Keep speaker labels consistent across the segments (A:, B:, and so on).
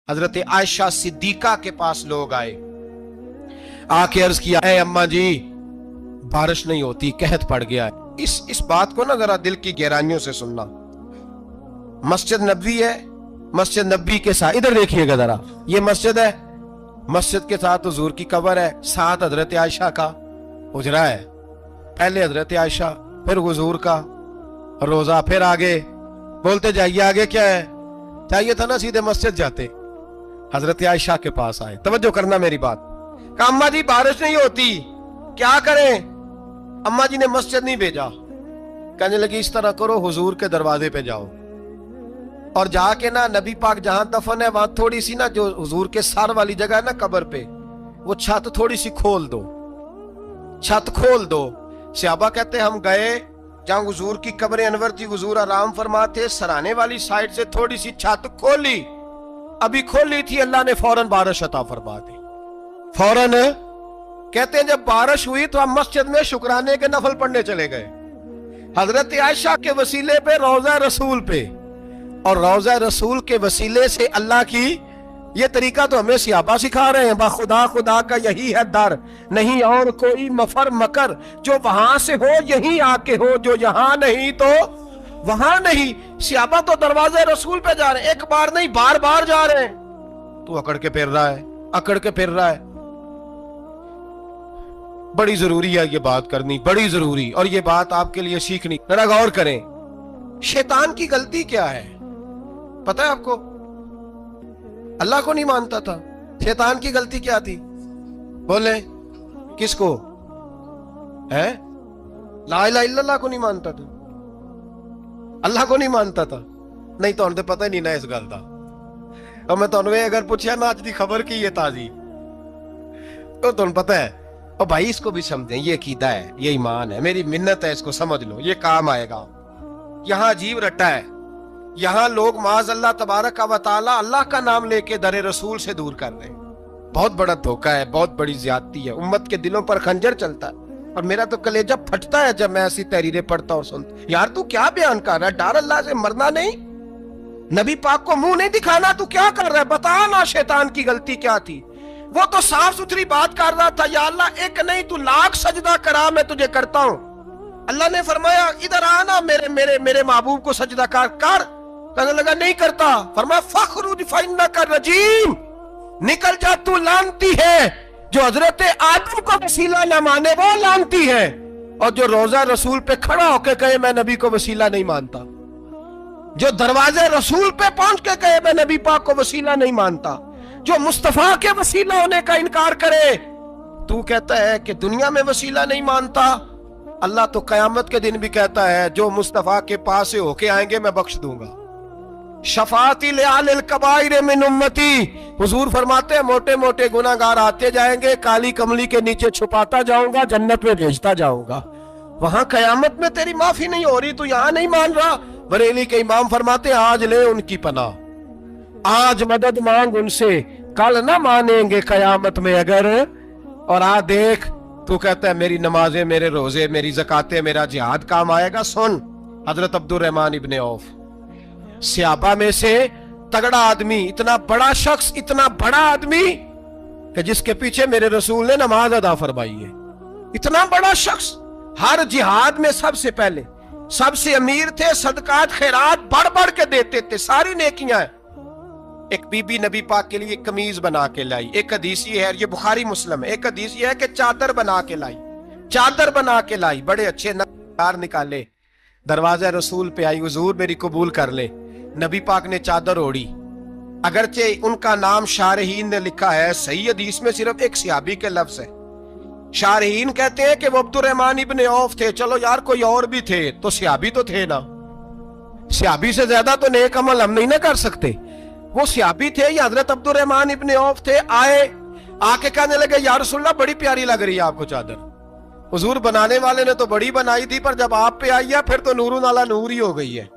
A: हजरत Ayesha Siddiqa के पास लोग आए, आके अर्ज किया, ए अम्मा जी बारिश नहीं होती, कहत पड़ गया है। इस बात को ना जरा दिल की गहराइयों से सुनना। मस्जिद नबवी है, मस्जिद नबवी के साथ इधर देखिएगा जरा, ये मस्जिद है, मस्जिद के साथ हुजूर की कब्र है, साथ हजरत आयशा का हुजरा है। पहले हजरत आयशा, फिर हुजूर का रोजा, फिर आगे बोलते जाइए आगे क्या है। चाहिए था ना सीधे मस्जिद जाते। हजरत आयशा के पास आए, तवज्जो करना मेरी बात। कहा अम्मा जी बारिश नहीं होती, क्या करें? अम्मा जी ने मस्जिद नहीं भेजा, कहने लगी इस तरह करो, हुजूर के दरवाजे पे जाओ और जाके ना नबी पाक जहां दफन है वहां थोड़ी सी ना, जो हुजूर के सर वाली जगह है ना कब्र पे, वो छत थोड़ी सी खोल दो, छत खोल दो। सहाबा कहते हम गए जहां हुजूर की कब्र अनवर थी, हुजूर आराम फरमाते, सराने वाली साइड से थोड़ी सी छत खोली, अभी खोली थी, अल्लाह ने फौरन बारिश अता फरमा दी। फौरन कहते हैं जब बारिश हुई तो हम मस्जिद में शुक्राने के नफल पढ़ने चले गए, हजरत आयशा के वसीले पे, रौजा रसूल पे, और रौजा रसूल के वसीले से अल्लाह की ये तरीका तो हमें सहाबा सिखा रहे हैं। बाखुदा खुदा का यही है दर, नहीं और कोई मफर मकर, जो वहां से हो यहीं आके हो, जो यहां नहीं तो वहां नहीं। सहाबा तो दरवाजे रसूल पे जा रहे हैं, एक बार नहीं बार बार जा रहे हैं। तू अकड़ के फिर रहा है, अकड़ के फिर रहा है। बड़ी जरूरी है ये बात करनी, बड़ी जरूरी, और ये बात आपके लिए सीखनी। जरा गौर करें, शैतान की गलती क्या है पता है आपको? अल्लाह को नहीं मानता था, शैतान की गलती क्या थी? बोले किसको है? ला इलाहा इल्लल्लाह को नहीं मानता था, अल्लाह को नहीं मानता था। नहीं तो उन्हें पता ही नहीं ना इस गल का। और मैं तुम अगर पूछा ना अज की खबर की है ताजी, तो तुम पता है, और भाई इसको भी समझें, ये अकीदा है, ये ईमान है, मेरी मिन्नत है, इसको समझ लो, ये काम आएगा। यहाँ अजीब रट्टा है, यहाँ लोग माज अल्लाह तबारक व तआला अल्लाह का नाम लेके दरे रसूल से दूर कर रहे हैं। बहुत बड़ा धोखा है, बहुत बड़ी ज्यादती है, उम्मत के दिलों पर खंजर चलता है। और मेरा तो कलेजा फटता है जब मैं ऐसी तहरीरें पढ़ता और सुनता। यार तू क्या बयान कर रहा है? डर अल्लाह से मरना नहीं, नबी पाक को मुंह नहीं दिखाना, तू क्या कर रहा है? बता ना शैतान की गलती क्या थी? वो तो साफ सुथरी बात कर रहा था, या अल्लाह एक नहीं तू लाख सजदा करा, मैं तुझे करता हूं। अल्लाह ने फरमाया इधर आना, मेरे मेरे मेरे महबूब को सजदा कर। कहने लगा नहीं करता। फरमाया फखरुज फइन्नका रजीम, निकल जा तू लानती है। जो हजरत आदम को वसीला न माने वो लानती है, और जो रोजा रसूल पे खड़ा होकर कहे मैं नबी को वसीला नहीं मानता, जो दरवाजे रसूल पे पहुंच के कहे मैं नबी पाक को वसीला नहीं मानता, जो मुस्तफा के वसीला होने का इनकार करे, तू कहता है कि दुनिया में वसीला नहीं मानता। अल्लाह तो कयामत के दिन भी कहता है जो मुस्तफा के पास से होके आएंगे मैं बख्श दूंगा। शफाती लिल कबाइर मिन उम्मती, हुजूर फरमाते हैं मोटे मोटे गुनाहगार आते जाएंगे, काली कमली के नीचे छुपाता जाऊंगा, जन्नत में भेजता जाऊंगा। वहां कयामत में तेरी माफी नहीं हो रही, तू यहां नहीं मान रहा। बरेली के इमाम फरमाते आज ले उनकी पनाह, आज मदद मांग उनसे, कल ना मानेंगे कयामत में अगर। और आ देख, तू कहता है मेरी नमाजें, मेरे रोजे, मेरी ज़कातें, मेरा जिहाद काम आएगा। सुन, हजरत अब्दुर रहमान इब्ने औफ सहाबा में से तगड़ा आदमी, इतना बड़ा शख्स, इतना बड़ा आदमी कि जिसके पीछे मेरे रसूल ने नमाज अदा फरमाई है। इतना बड़ा शख्स, हर जिहाद में सबसे पहले, सबसे अमीर थे, सदकात खैरात बढ़ बढ़ के देते थे, सारी नेकियां। एक बीबी नबी पाक के लिए कमीज बना के लाई। एक हदीस ये है, ये बुखारी मुस्लिम है, एक हदीस ये है कि चादर बना के लाई, चादर बना के लाई, बड़े अच्छे नगार निकाले, दरवाजा रसूल पे आई, हुजूर मेरी कबूल कर ले। नबी पाक ने चादर ओढ़ी, अगरचे उनका नाम शारहीन ने लिखा है, सही हदीस में सिर्फ एक सहाबी के लफ्ज है। शारहीन कहते हैं कि वो अब्दुर रहमान इब्ने औफ थे। चलो यार कोई और भी थे तो सहाबी तो थे ना, सहाबी से ज्यादा तो नेक अमल हम नहीं ना कर सकते। वो सहाबी थे, या हजरत अब्दुर रहमान इब्ने औफ थे। आए, आके कहने लगे या रसूलल्लाह बड़ी प्यारी लग रही है आपको चादर। हुजूर बनाने वाले ने तो बड़ी बनाई थी, पर जब आप पे आई है फिर तो नूरुन अला नूर ही हो गई है।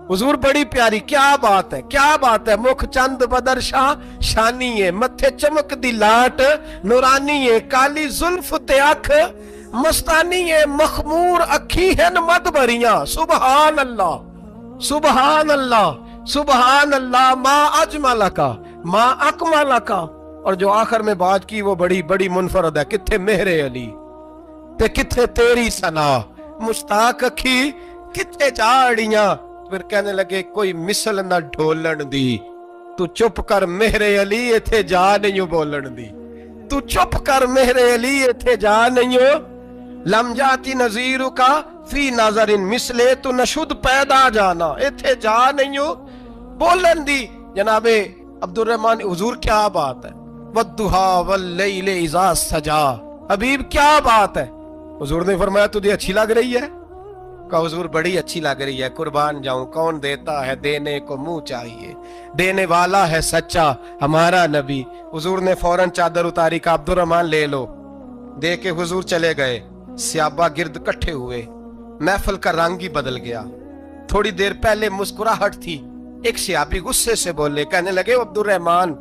A: हुजूर बड़ी प्यारी, क्या बात है, क्या बात है। मुख चंद बदर शाह शानी है, मथे चमक दी लाट नूरानी है, काली जुल्फ ते अख मस्तानी है, मखमूर अखी है मद भरियां। सुबहान अल्लाह, सुबहान अल्लाह, सुबहान अल्लाह, मा अजमल का मां अकमल का, और जो आखिर में बात की वो बड़ी बड़ी मुनफरद है, किथे मेहरे अली ते किथे तेरी सना, मुश्ताक अखी किथे झाड़ियां। फिर कहने लगे कोई मिसल ना ढोलन दी, तू चुप कर मेहरे अली इथे जा नहीं बोलन दी, तू चुप कर मेहरे अली इथे जा नहीं हो। लम जाती नजीर का फी नजरिन मिसले, तू नशुद पैदा जाना इथे जा नहीं हो बोलन दी। जनाबे अब्दुल रहमान, हुजूर क्या बात है, वद्दुहा वल्लैल इज़ा सजा, हबीब क्या बात है। हुजूर ने फरमाया तुझे अच्छी लग रही है? कहा हुजूर बड़ी अच्छी लग रही है, कुर्बान जाऊं, कौन देता है देने को मुंह चाहिए, देने वाला है सच्चा हमारा नबी। हुजूर ने फौरन चादर उतारी, का अब्दुल रहमान ले लो, दे के हुजूर चले गए। सहाबा गिरद इकट्ठे हुए, महफिल का रंग ही बदल गया। थोड़ी देर पहले मुस्कुराहट थी, एक सहाबी गुस्से से बोले, कहने लगे अब्दुल रहमान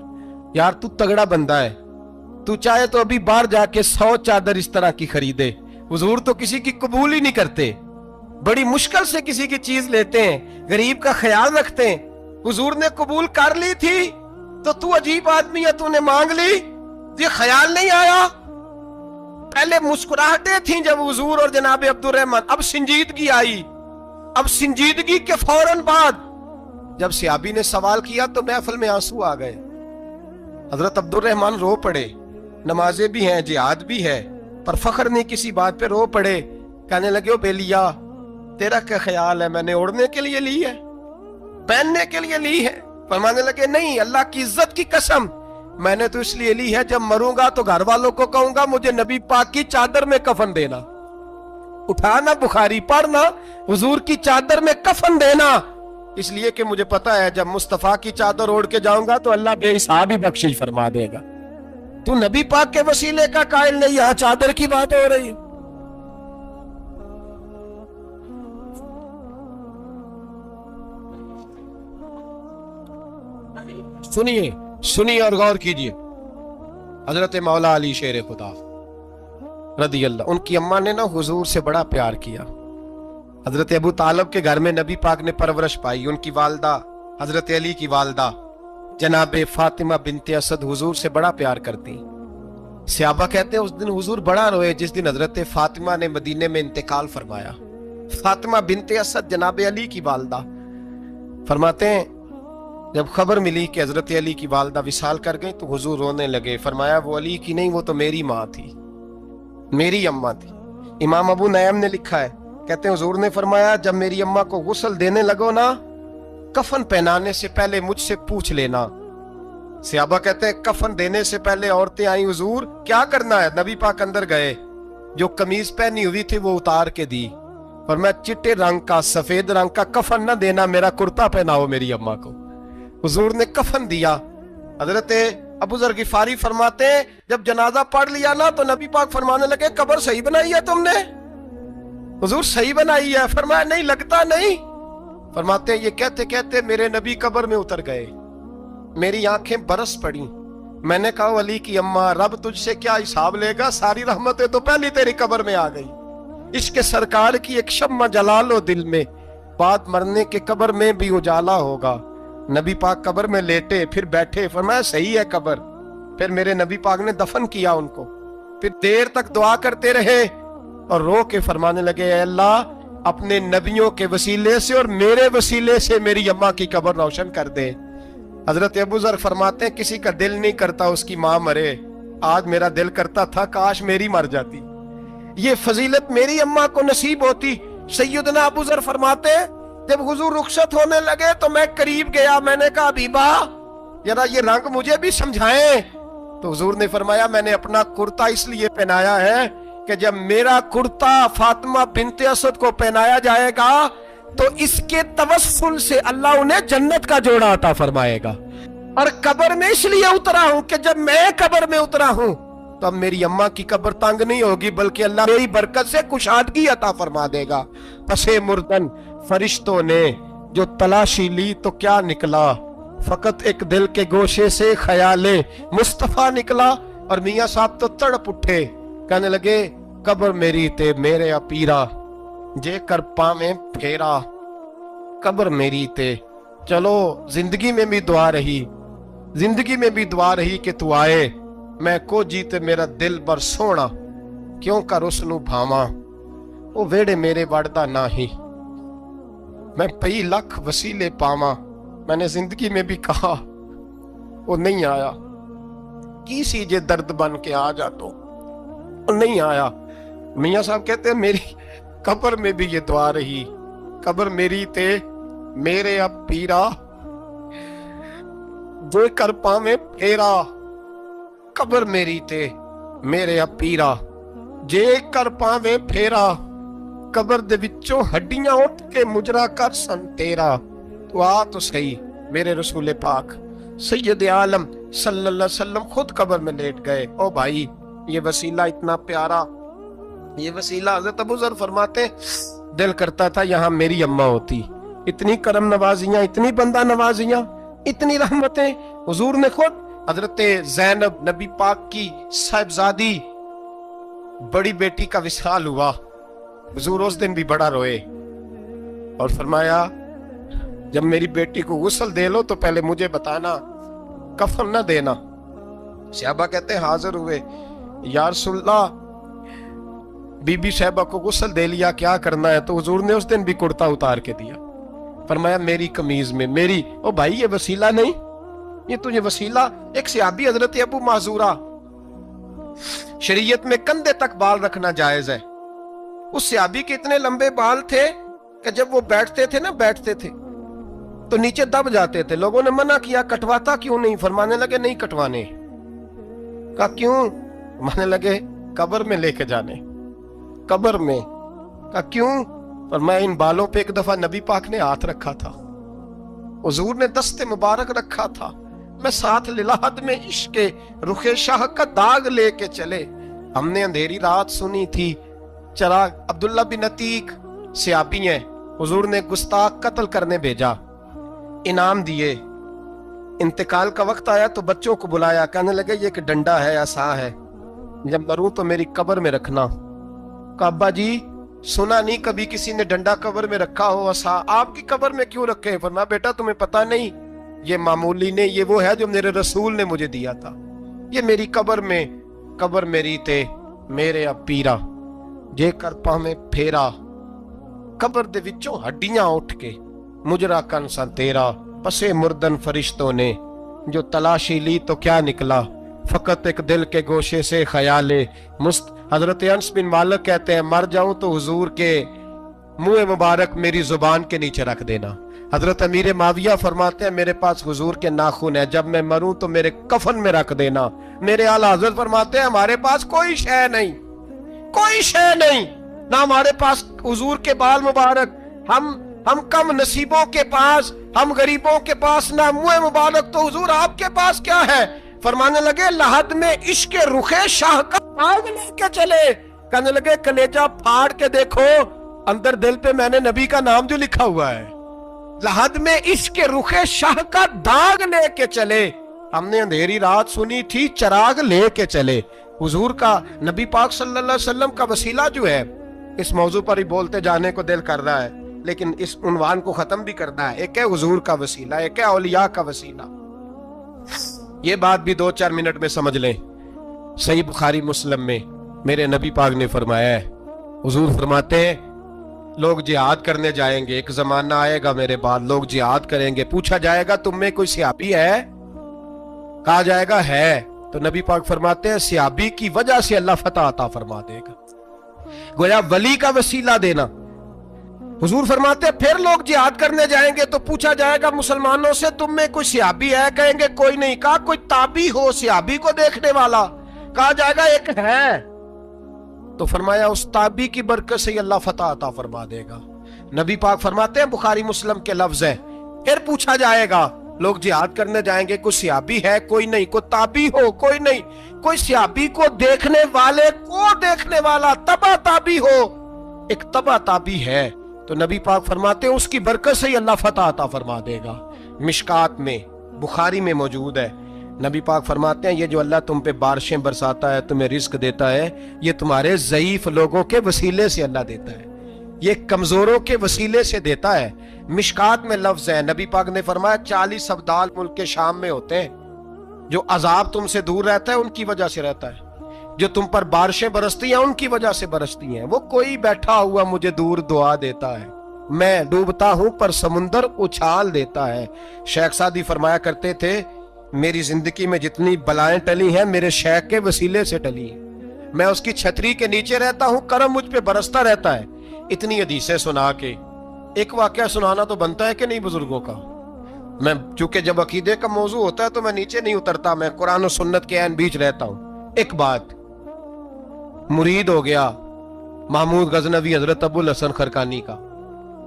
A: यार तू तगड़ा बंदा है, तू चाहे तो अभी बाहर जाके 100 चादर इस तरह की खरीदे, हुजूर तो किसी की कबूल ही नहीं करते, बड़ी मुश्किल से किसी की चीज लेते हैं, गरीब का ख्याल रखते हैं, हुजूर ने कबूल कर ली थी तो तू अजीब आदमी है, तूने मांग ली, ये ख्याल नहीं आया। पहले मुस्कुराहटें थीं जब हुजूर और जनाबे अब्दुल रहमान, अब संजीदगी आई। अब संजीदगी के फौरन बाद जब सहाबी ने सवाल किया तो महफिल में आंसू आ गए। हजरत अब्दुल रहमान रो पड़े, नमाजें भी हैं, जिहाद भी है, पर फख्र नहीं किसी बात पे, रो पड़े। कहने लगे ओ बेलिया तेरा क्या ख्याल है, मैंने ओढ़ने के लिए ली है, पहनने के लिए ली है? फरमाने लगे नहीं, अल्लाह की इज्जत की कसम, मैंने तो इसलिए ली है जब मरूंगा तो घर वालों को कहूंगा मुझे नबी पाक की चादर में कफन देना। उठाना बुखारी, पढ़ना, हुजूर की चादर में कफन देना, इसलिए कि मुझे पता है जब मुस्तफा की चादर ओढ़ के जाऊंगा तो अल्लाह बेहिसाब ही बख्शिश फरमा देगा। तू नबी पाक के वसीले का कायल नहीं, यहां चादर की बात हो रही है। सुनिए सुनिए और गौर कीजिए। हजरत मौला अली शेर खुदा रदी अल्लाह, उनकी अम्मा ने ना हुजूर से बड़ा प्यार किया। हजरत अबू तालिब के घर में नबी पाक ने परवरिश पाई। उनकी वालदा हजरत अली की वालदा जनाबे फातिमा बिनते असद हुजूर से बड़ा प्यार करती। सहाबा कहते हैं उस दिन हुजूर बड़ा रोए जिस दिन हजरत फातिमा ने मदीने में इंतकाल फरमाया। फातिमा बिनते असद जनाबे अली की वालदा, फरमाते हैं जब खबर मिली कि हजरत अली की वालदा विसाल कर गई तो हुजूर रोने लगे। फरमाया वो अली की नहीं, वो तो मेरी माँ थी, मेरी अम्मा थी। इमाम अबू नईम ने लिखा है, कहते हैं हुजूर ने फरमाया जब मेरी अम्मा को गुस्ल देने लगो ना, कफन पहनाने से पहले मुझसे पूछ लेना। सहाबा कहते हैं कफन देने से पहले औरतें आई, हुजूर क्या करना है? नबी पाक अंदर गए, जो कमीज पहनी हुई थी वो उतार के दी, और मैं चिट्टे रंग का सफेद रंग का कफन न देना, मेरा कुर्ता पहनाओ मेरी अम्मा को। हुजूर ने कफन दिया। हजरत अबू जर गिफारी फरमाते हैं जब जनाजा पढ़ लिया ना तो नबी पाक फरमाने लगे कब्र सही बनाई है तुमने? हुजूर सही बनाई है। फरमाया नहीं लगता नहीं। फरमाते हैं ये कहते कहते मेरे नबी कब्र में उतर गए, मेरी आंखें बरस पड़ी। मैंने कहा अली की अम्मा रब तुझसे क्या हिसाब लेगा, सारी रहमतें तो पहले तेरी कब्र में आ गई। इश्क सरकार की एक शम्मा जला लो दिल में, बात मरने के कब्र में भी उजाला होगा। नबी पाक कब्र में लेटे फिर बैठे, फरमाया सही है कब्र। फिर मेरे नबी पाक ने दफन किया उनको, फिर देर तक दुआ करते रहे और रो के फरमाने लगे अल्लाह अपने नबियों के वसीले से और मेरे वसीले से मेरी अम्मा की कब्र रोशन कर दे। हजरत अबू जर फरमाते हैं किसी का दिल नहीं करता उसकी माँ मरे, आज मेरा दिल करता था काश मेरी मर जाती, ये फजीलत मेरी अम्मा को नसीब होती। सैयदना अबू जर फरमाते हैं जब हुजूर रुखसत होने लगे तो मैं करीब गया, मैंने कहा हबीबा जरा ये रंग मुझे भी समझाएं। तो हुजूर ने फरमाया मैंने अपना कुर्ता इसलिए पहनाया है कि जब मेरा कुर्ता फातिमा बिनते असद को पहनाया जाएगा तो इसके तवस्सुल से अल्लाह उन्हें जन्नत का जोड़ा अता फरमाएगा। और कब्र में इसलिए उतरा हूं कि जब मैं कब्र में उतरा हूं तो अब मेरी अम्मा की कब्र तंग नहीं होगी, बल्कि अल्लाह मेरी बरकत से कुशादगी अता फरमा देगा। पसे मुर्दन फरिश्तों ने जो तलाशी ली तो क्या निकला, फकत एक दिल के गोशे से ख्याले मुस्तफा निकला। और मियाँ साहब तो तड़प उठे, कहने लगे कब्र मेरी ते मेरे अपीरा, जे कर पावे फेरा कब्र मेरी ते। चलो जिंदगी में भी दुआ रही, जिंदगी में भी दुआ रही कि तू आए, मैं को जीते मेरा दिल बर सोना, क्यों कर उसनू भावा, वो वेड़े मेरे वड़दा नाही, मैं कई लख वसीले पावा। मैंने जिंदगी में भी कहा वो नहीं आया, की सी जे दर्द बन के आ जा तो वो नहीं आया। मियाँ साहब कहते हैं मेरी कब्र में भी ये दुआ रही, कब्र मेरी ते मेरे अब पीरा, जो कर पावे फेरा, कब्र मेरी ते मेरे अब पीरा, जे कर पावे फेरा, कब्र दे विचों हड्डियां उठ के मुजरा कर सन तेरा। तो आ तो सही मेरे रसूल पाक सैयद आलम सल्लल्लाहु अलैहि वसल्लम खुद कब्र में लेट गए। ओ भाई ये वसीला इतना प्यारा, ये वसीला हज़रत अबू ज़र फरमाते दिल करता था यहाँ मेरी अम्मा होती। इतनी करम नवाजियां, इतनी बंदा नवाजियां, इतनी रहमतें। हुजूर ने खुद हजरत ज़ैनब नबी पाक की साहिबजादी बड़ी बेटी का विसाल हुआ, हुजूर उस दिन भी बड़ा रोए और फरमाया जब मेरी बेटी को गुस्ल दे लो तो पहले मुझे बताना, कफन न देना। सहाबा कहते हैं हाजिर हुए, या रसूलल्लाह बीबी साहबा को गुस्ल दे लिया, क्या करना है? तो हुजूर ने उस दिन भी कुर्ता उतार के दिया, फरमाया मेरी कमीज में मेरी। ओ भाई ये वसीला नहीं, ये तुझे वसीला। एक सहाबी हजरत अबू माजूरा, शरीयत में कंधे तक बाल रखना जायज है। उस सहाबी के इतने लंबे बाल थे कि जब वो बैठते थे तो नीचे दब जाते थे। लोगों ने मना किया कटवाता क्यों नहीं? फरमाने लगे नहीं कटवाने। कहा क्यों? माने लगे कब्र में लेके जाने, कब्र में। कहा क्यों? फरमाया इन बालों पे एक दफा नबी पाक ने हाथ रखा था, हुजूर ने दस्ते मुबारक रखा था, मैं साथ लिलाहद में इश्क रुखे शाह का दाग लेके चले। हमने अंधेरी रात सुनी थी, चराग अब्दुल्ला बिन अतीक सहाबी हैं, हुजूर ने गुस्ताख कत्ल करने भेजा, इनाम दिए। इंतकाल का वक्त आया तो बच्चों को बुलाया, कहने लगे ये एक डंडा है, आसा है, जब मरूं तो मेरी कब्र में रखना। कहा अब्बा जी सुना नहीं कभी किसी ने डंडा कब्र में रखा हो, आसा आपकी कब्र में क्यों रखे? फरमाया बेटा तुम्हें पता नहीं, ये मामूली नहीं, ये वो है जो मेरे रसूल ने मुझे दिया था। ये मेरी कब्र में, कब्र मेरी ते मेरे अब पीरा, जे कर पावे फेरा, कब्र दे विचों हड्डियां उठ के मुजरा कन सन तेरा। पसे मुर्दन फरिश्तों ने जो तलाशी ली तो क्या निकला, फकत एक दिल के गोशे से ख्याले मुस्त। हजरत अनस बिन मालिक कहते हैं मर जाऊं तो हुजूर के मुंह मुबारक मेरी जुबान के नीचे रख देना। हजरत अमीर माविया फरमाते हैं मेरे पास हुजूर के नाखून है, जब मैं मरूं तो मेरे कफन में रख देना। मेरे आला हजरत फरमाते हैं हमारे पास कोई शय नहीं, कोई शय नहीं, ना हमारे पास हुजूर के बाल मुबारक, हम कम नसीबों के पास, हम गरीबों के पास ना मुंह मुबारक, तो हुजूर आपके पास क्या है? फरमाने लगे लहद में इश्क रुखे शाह का दाग लेके चले। कहने लगे कलेजा फाड़ के देखो, अंदर दिल पे मैंने नबी का नाम जो लिखा हुआ है, लहद में इश्क रुखे शाह का दाग लेके चले। हमने अंधेरी रात सुनी थी, चराग लेके चले। हुजूर का, नबी पाक सल्लल्लाहु अलैहि वसल्लम का वसीला जो है, इस मौजू पर ही बोलते जाने को दिल कर रहा है, लेकिन इस उन्वान को खत्म भी करना है। एक है हुजूर का वसीला, एक है औलिया का वसीला। ये बात भी 2-4 मिनट में समझ लें। सही बुखारी मुस्लिम में मेरे नबी पाक ने फरमाया है, हुजूर फरमाते हैं लोग जिहाद करने जाएंगे, एक जमाना आएगा मेरे बाद लोग जिहाद करेंगे, पूछा जाएगा तुम में कोई सहाबी है? कहा जाएगा है, तो नबी पाक फरमाते हैं सहाबी की वजह से अल्लाह फतह अता फरमा देगा। गोया वली का वसीला देना। हुजूर फरमाते हैं फिर लोग जिहाद करने जाएंगे तो पूछा जाएगा मुसलमानों से तुम में कोई सहाबी है? कहेंगे कोई नहीं। कहा कोई ताबी हो सहाबी को देखने वाला? कहा जाएगा एक है। तो फरमाया उस ताबी की बरकत से अल्लाह फतह अता फरमा देगा। नबी पाक फरमाते हैं बुखारी मुस्लिम के लफ्ज है, फिर पूछा जाएगा लोग जिहाद करने जाएंगे, कोई सहाबी है? कोई नहीं। कोई ताबी हो? कोई नहीं। कोई सहाबी को देखने वाले को देखने वाला तबा ताबी हो? एक तबा ताबी है। तो नबी पाक फरमाते हैं उसकी बरकत से ही अल्लाह फतह अता फरमा देगा। मिशकात में, बुखारी में मौजूद है। नबी पाक फरमाते हैं ये जो अल्लाह तुम पे बारिशें बरसाता है, तुम्हें रिस्क देता है, ये तुम्हारे ज़ईफ लोगों के वसीले से अल्लाह देता है, ये कमजोरों के वसीले से देता है। मिशकात में लफ्ज है, नबी पाक ने फरमाया 40 अब्दाल मुल्क के शाम में होते हैं, جو عذاب تم سے دور رہتا ہے ان کی وجہ سے رہتا ہے، جو تم پر بارشیں برستی ہیں ان کی وجہ سے برستی ہیں۔ وہ کوئی بیٹھا ہوا مجھے دور دعا دیتا ہے، میں ڈوبتا ہوں پر سمندر اچھال دیتا ہے۔ شیخ سعدی فرمایا کرتے تھے میری زندگی میں جتنی بلائیں ٹلی ہیں میرے شیخ کے وسیلے سے ٹلی ہیں، میں اس کی چھتری کے نیچے رہتا ہوں، کرم مجھ پہ برستا رہتا ہے۔ اتنی حدیثیں سنا کے ایک واقعہ سنانا تو بنتا ہے کہ نہیں بزرگوں کا؟ میں چونکہ جب عقیدے کا موضوع ہوتا ہے تو میں نیچے نہیں اترتا، میں قرآن و سنت کے عین بیچ رہتا ہوں۔ ایک بات، مرید ہو گیا محمود غزنوی حضرت ابو الحسن خرقانی کا،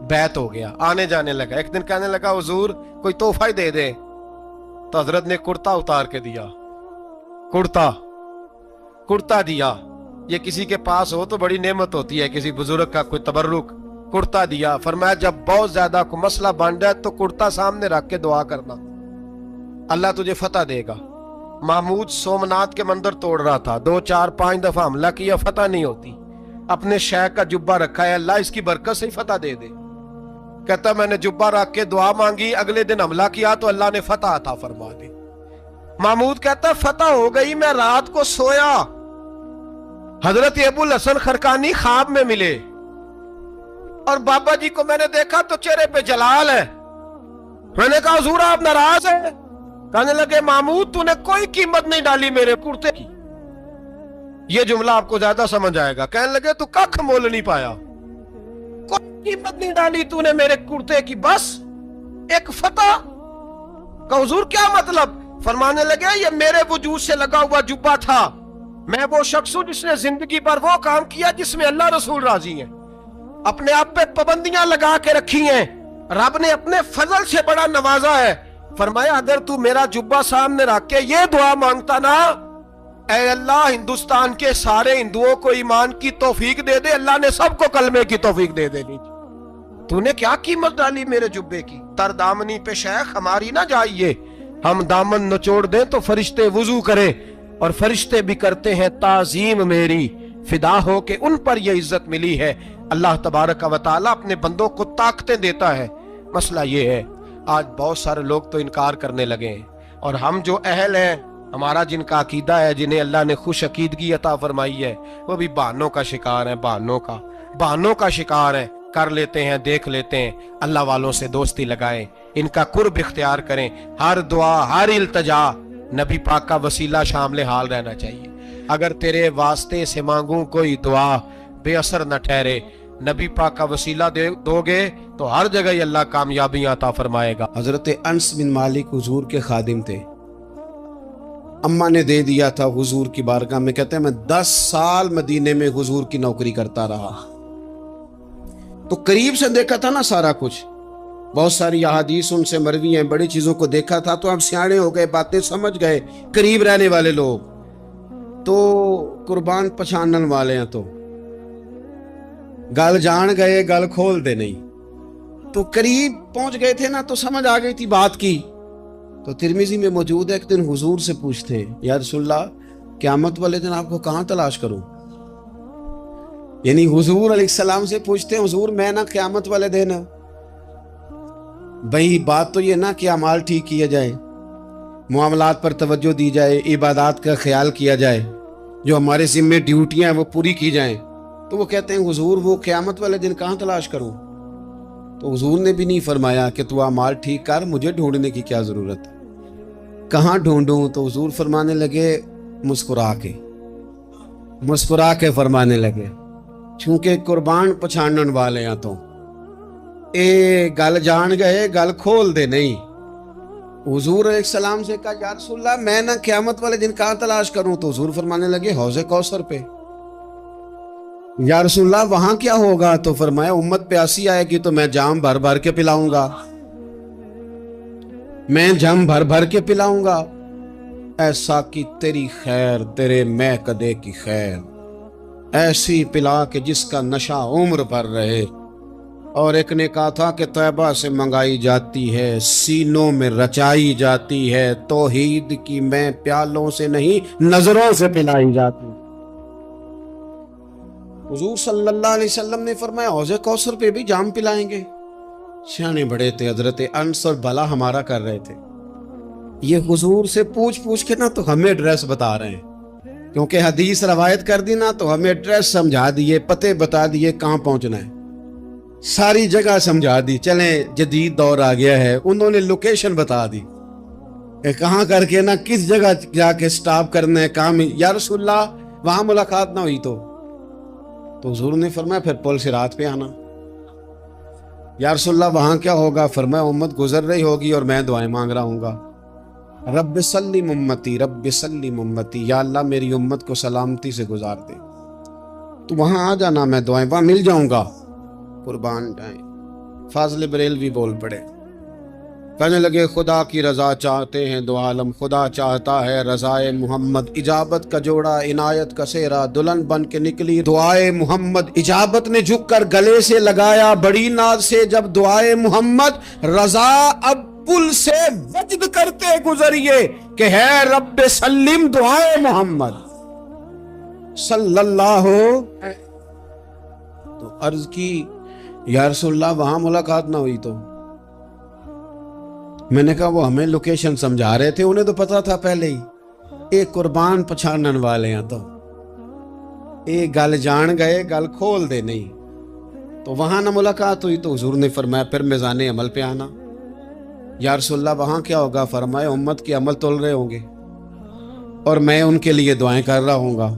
A: بیعت ہو گیا، آنے جانے لگا۔ ایک دن کہنے لگا حضور کوئی تحفہ ہی دے دے، تو حضرت نے کرتا اتار کے دیا، کرتا دیا۔ یہ کسی کے پاس ہو تو بڑی نعمت ہوتی ہے، کسی بزرگ کا کوئی تبرک، کرتا دیا۔ فرمایا جب بہت زیادہ کوئی مسئلہ بن جائے تو کرتا سامنے رکھ کے دعا کرنا، اللہ تجھے فتح دے گا۔ محمود سومنات کے مندر توڑ رہا تھا، 2 4 5 دفعہ حملہ کیا، فتح نہیں ہوتی۔ اپنے شیخ کا جبہ رکھا ہے، اللہ اس کی برکت سے ہی فتح دے دے۔ کہتا میں نے جبہ رکھ کے دعا مانگی، اگلے دن حملہ کیا تو اللہ نے فتح عطا فرما دی۔ محمود کہتا فتح ہو گئی، میں رات کو سویا، حضرت ابو الحسن خرقانی خواب میں ملے، اور بابا جی کو میں نے دیکھا تو چہرے پہ جلال ہے۔ میں نے کہا حضور آپ ناراض ہیں؟ کہنے لگے محمود تو نے کوئی قیمت نہیں ڈالی میرے کرتے کی۔ یہ جملہ آپ کو زیادہ سمجھ آئے گا۔ کہنے لگے تو ککھ مول نہیں پایا، کوئی قیمت نہیں ڈالی تو نے میرے کرتے کی، بس ایک فتح۔ کہ حضور کیا مطلب؟ فرمانے لگے یہ میرے وجود سے لگا ہوا جبہ تھا، میں وہ شخص ہوں جس نے زندگی پر وہ کام کیا جس میں اللہ رسول راضی ہیں، اپنے آپ پہ پابندیاں لگا کے رکھی ہیں، رب نے اپنے فضل سے بڑا نوازا ہے۔ فرمایا اگر تو میرا جبہ سامنے رکھ کے یہ دعا مانگتا نا، اے اللہ ہندوستان کے سارے ہندوؤں کو ایمان کی توفیق دے دے، اللہ نے سب کو کلمے کی توفیق دے دینی۔ تو نے کیا قیمت ڈالی میرے جبے کی؟ تر دامنی پہ شیخ ہماری نہ جائیے، ہم دامن نچوڑ دیں تو فرشتے وضو کریں، اور فرشتے بھی کرتے ہیں تعظیم میری، فدا ہو کہ ان پر یہ عزت ملی ہے۔ اللہ تبارک و تعالیٰ اپنے بندوں کو طاقتیں دیتا ہے۔ مسئلہ یہ ہے آج بہت سارے لوگ تو انکار کرنے لگے ہیں، اور ہم جو اہل ہیں، ہمارا جن کا عقیدہ ہے، جنہیں اللہ نے خوش عقیدگی عطا فرمائی ہے، وہ بھی بہانوں کا شکار ہیں، بہانوں کا شکار ہیں۔ کر لیتے ہیں، دیکھ لیتے ہیں۔ اللہ والوں سے دوستی لگائیں، ان کا قرب اختیار کریں، ہر دعا ہر التجا نبی پاک کا وسیلہ شامل حال رہنا چاہیے۔ اگر تیرے واسطے سے مانگوں کوئی دعا بے اثر نہ ٹھہرے، نبی پاک کا وسیلہ دو گے تو ہر جگہ ہی اللہ کامیابیاں عطا فرمائے گا۔
B: حضرت انس بن مالک حضور کے خادم تھے، اماں نے دے دیا تھا حضور کی بارگاہ میں۔ کہتے ہیں میں 10 سال مدینے میں حضور کی نوکری کرتا رہا، تو قریب سے دیکھا تھا نا سارا کچھ، بہت ساری احادیث ان سے مروی ہیں، بڑی چیزوں کو دیکھا تھا، تو اب سیانے ہو گئے، باتیں سمجھ گئے، قریب رہنے والے لوگ تو قربان پچھانن والے ہیں، تو گل جان گئے گل کھول دے نہیں، تو قریب پہنچ گئے تھے نا، تو سمجھ آ گئی تھی بات کی۔ تو ترمذی میں موجود ہے، ایک دن حضور سے پوچھتے ہیں یا رسول اللہ قیامت والے دن آپ کو کہاں تلاش کروں؟ یعنی حضور علیہ السلام سے پوچھتے ہیں حضور میں نا قیامت والے دن، بھئی بات تو یہ نا کہ اعمال ٹھیک کیا جائے، معاملات پر توجہ دی جائے، عبادات کا خیال کیا جائے، جو ہمارے ذمہ ڈیوٹیاں ہیں وہ پوری کی جائیں۔ تو وہ کہتے ہیں حضور وہ قیامت والے دن کہاں تلاش کروں؟ تو حضور نے بھی نہیں فرمایا کہ تو اعمال ٹھیک کر، مجھے ڈھونڈنے کی کیا ضرورت ہے، کہاں ڈھونڈوں؟ تو حضور فرمانے لگے مسکرا کے فرمانے لگے چونکہ قربان پچھانن والے ہیں، تو اے گل جان گئے گل کھول دے نہیں۔ حضور علیہ السلام سے کہا یا رسول اللہ میں نہ قیامت والے دن کہاں تلاش کروں؟ تو حضور فرمانے لگے حوض کوثر پہ۔ یا رسول اللہ وہاں کیا ہوگا؟ تو فرمایا امت پیاسی آئے گی تو میں جام بھر بھر کے پلاؤں گا، میں جام بھر بھر کے پلاؤں گا۔ ایسا کہ تیری خیر تیرے میں کدے کی خیر، ایسی پلا کہ جس کا نشہ عمر بھر رہے۔ اور ایک نے کہا تھا کہ طیبہ سے منگائی جاتی ہے، سینوں میں رچائی جاتی ہے، توحید کی میں پیالوں سے نہیں نظروں سے پلائی جاتی۔ حضور صلی اللہ علیہ وسلم نے فرمایا حوض کوثر پہ بھی جام پلائیں گے۔ سیانے بڑے تھے، حضرت انس اور بلا ہمارا کر رہے تھے، یہ حضور سے پوچھ پوچھ کے نا تو ہمیں ایڈریس بتا رہے ہیں، کیونکہ حدیث روایت کر دی نا تو ہمیں ایڈریس سمجھا دیے، پتے بتا دیے کہاں پہنچنا ہے، ساری جگہ سمجھا دی۔ چلیں جدید دور آ گیا ہے، انہوں نے لوکیشن بتا دی کہ کہاں کر کے نا کس جگہ جا کے سٹاپ کرنا ہے کام۔ یا رسول اللہ وہاں ملاقات نہ ہوئی تو حضور نے فرمایا پھر پل صراط پہ آنا۔ یا رسول اللہ وہاں کیا ہوگا؟ فرمایا امت گزر رہی ہوگی اور میں دعائیں مانگ رہا ہوں گا، رب سلم امتی، رب سلم امتی، یا اللہ میری امت کو سلامتی سے گزار دے، تو وہاں آ جانا، میں دعائیں وہاں مل جاؤں گا۔ قربان جائیں فاضل بریلوی بول پڑے، کہنے لگے خدا کی رضا چاہتے ہیں دو عالم، خدا چاہتا ہے رضائے محمد، اجابت کا جوڑا عنایت کا سہرا، دلہن بن کے نکلی دعائے محمد، اجابت نے جھک کر گلے سے لگایا بڑی ناز سے جب دعائے محمد، رضا اب پل سے وجد کرتے گزریے کہ ہے رب سلم دعائے محمد صلی اللہ تو عرض کی یا رسول اللہ وہاں ملاقات نہ ہوئی تو؟ میں نے کہا وہ ہمیں لوکیشن سمجھا رہے تھے، انہیں تو پتا تھا پہلے ہی، ایک قربان پچھانن والے ہیں، تو ایک گل جان گئے گل کھول دے نہیں، تو وہاں نہ ملاقات ہوئی تو حضور نے فرمایا پھر میزان عمل پہ آنا۔ یا رسول اللہ وہاں کیا ہوگا؟ فرمایا امت کے عمل تول رہے ہوں گے اور میں ان کے لیے دعائیں کر رہا ہوں گا۔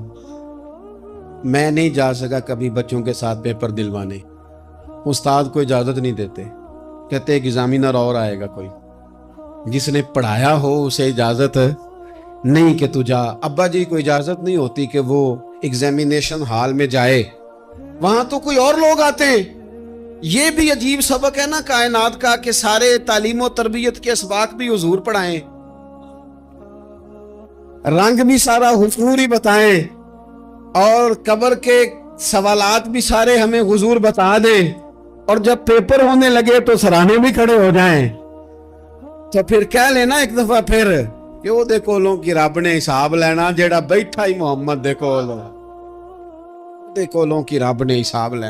B: میں نہیں جا سکا کبھی بچوں کے ساتھ پیپر دلوانے، استاد کو اجازت نہیں دیتے، کہتے ایک ایگزامینر اور آئے گا کوئی، جس نے پڑھایا ہو اسے اجازت نہیں کہ تو جا۔ ابا جی کو اجازت نہیں ہوتی کہ وہ ایگزامینیشن ہال میں جائے، وہاں تو کوئی اور لوگ آتے ہیں۔ یہ بھی عجیب سبق ہے نا کائنات کا کہ سارے تعلیم و تربیت کے اسباق بھی حضور پڑھائیں، رنگ بھی سارا حضور ہی بتائیں، اور قبر کے سوالات بھی سارے ہمیں حضور بتا دیں، اور جب پیپر ہونے لگے تو سرانے بھی کھڑے ہو جائیں، تو پھر کہہ لینا ایک دفعہ پھر کہ وہ دے کولوں کی رب نے حساب لینا، جیڑا بیٹھا ہی محمد دے کولوں کی رب نے حساب لینا۔